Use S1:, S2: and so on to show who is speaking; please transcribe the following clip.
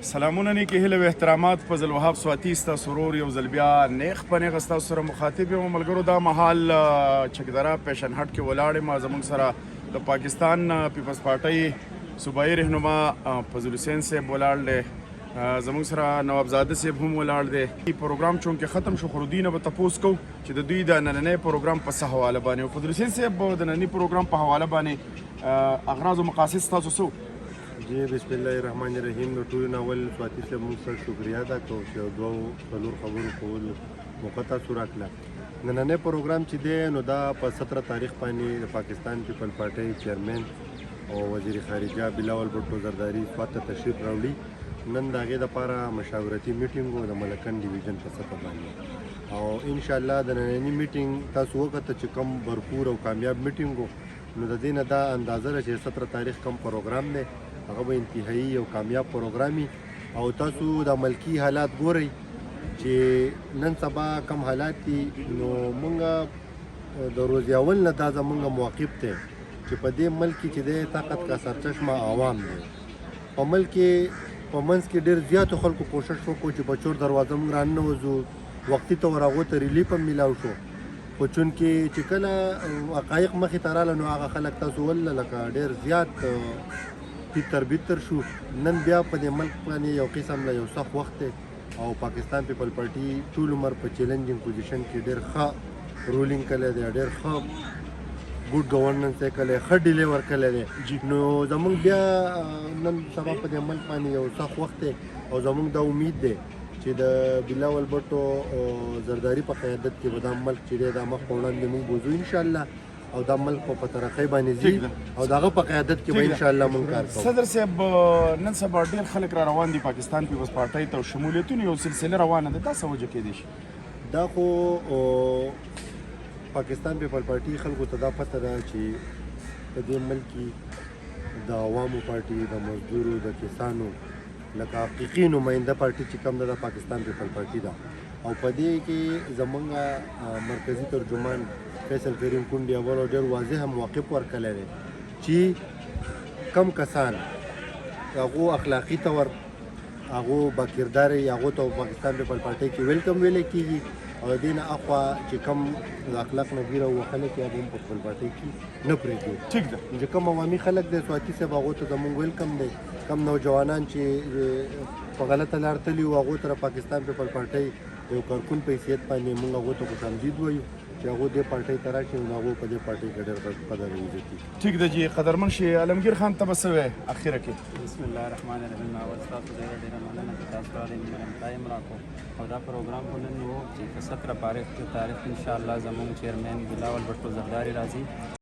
S1: سلامونه نیکې هیله او احترامات فضل وهاب سواتی ستاسو ورور یو ځل بیا نیغ په نیغه ستاسو سره مخاطب یم ملګرو. دا مهال چکدره پیشن هټ کې ولاړ یم. زموږ سره د پاکستان پیپلز پارټۍ صوبایي رهنما فضل حسین صاحب ولاړ دی، زموږ سره نوابزاده صاحب هم ولاړ دی. پروګرام چونکې ختم شو خو دوی نه به تپوس کوو چې د دوی د نننی پروګرام په څه حواله باندې. فضل حسین صاحب د ننني پروګرام په حواله باندې اغراض او مقاصد ستاسو څه؟
S2: جی بسم الله الرحمن الرحیم. د ټولو اول سواتی صاحب موږ سره شکریا ادا کوو چې دوه څلور خبرو کول موقع تاسو راکړه. نننی پروګرام چې دی نو دا په 17 تاریخ باندې د پاکستان پیپل پارټۍ چیرمن او وزیر خارجه بلاول بټو زرداری سوات ته تشریف راوړي. نن د هغې دپاره مشاورتي میټینګ و د ملکن ډیویژن په سطح باندې، او انشاءالله د ننني میټینګ تاسو وکته چې کم برپور او کامیاب میټینګ و، نو د دې نه دا اندازه ده چې 17 تاریخ کم پروګرام دی هغه به انتهایی او کامیاب پروګرامي. او تاسو د ملکی حالات ګورئ چې نن سبا کم حالات دي، نو مونږ د روز اول نه دا زمونږ موقف دی چې په دې ملک کې چې دی طاقت کا سرچشمه عوام دی. په ملک په منځ کې ډېر زیاتو خلکو کوشش وکړو چې په چور دروازه مونږ راننوځو، وختي طور هغو ته ریلیف هم میلاو شو، خو چونکې چې کله حقایق مخې ته راغله نو هغه خلک تاسو ولله لکه ډېر زیات تر بیتر شو. نن بیا په دې ملک باندې یو قسم له یو سخت وخت دی، او پاکستان پیپل پارټي ټول عمر په چیلنجینګ پوزیشن کې ډېر ښه رولینګ کړی دی، ډېر ښه ګوډ ګورننس یې کړی، ښه ډیلیور کړی دی. نو زموږ بیا نن سبا په دې ملک باندې یو سخت وخت دی، او زموږ دا امید دی چې د بلاول بټو زرداری په قیادت کې به دا ملک چې دی دا مخ په وړاندې موږ بوځو انشاءالله، او دا ملک په ترقۍ باندې ځي، او د هغه په قیادت کې به انشاءالله موږ کار کوو.
S1: صدر صاحب نن سبا ډېر خلک را روان دي پاکستان پیپلز پارټۍ ته، شمولیتونو یو سلسله روانه ده، دا څه وجه کیدای شي؟
S2: دا خو پاکستان پیپل پارټي خلکو ته دا پته ده چې په دې ملک کې د عوامو پارټي، د مزدورو، د کسانو لکه حقیقي نماینده پارټي چې کوم ده د پاکستان پیپل پارټي ده، او په دې کې زمونږ مرکزي ترجمان فیصل کریم کونډي اول ډېر واضح موقف ورکړی دی چې کم کسان هغو اخلاقي طور هغو باکردار هغو ته پاکستان پیپل پارټۍ کې ویلکم ویلی کېږي، او د دې نه اخوا چې کم د اخلاق نه ګیره وهلی کې هغه هم په خپل پارټۍ کې نه پرېږدو.
S1: ټیک ده،
S2: چې کم عوامي خلک دی سواتی صاحب هغو ته زموږ ویلکم دی. کم نوجوانان چې په غلطه لار تلي وو هغو ته پاکستان پیپل پارټۍ یو کارکون په حیثیت باندې موږ هغو ته خوش آمدید وایو چې هغو دې پارټۍ ته راشي، نو هغو په دې پارټۍ کې ډېر قدر او عزت وي.
S1: ټیک ده جی. قدرمن شي عالمګیر خان ته به څه وایې اخره کې؟
S3: بسم الله الرحمن الرحیم. اول تاسو ډېره مننه چې تاسو راغلئ، ټایم راکړو، او دا پروګرام خو نن و چې په 17 تاریخ انشاءالله زموږ چیرمن بلاول بټو زرداری راځي.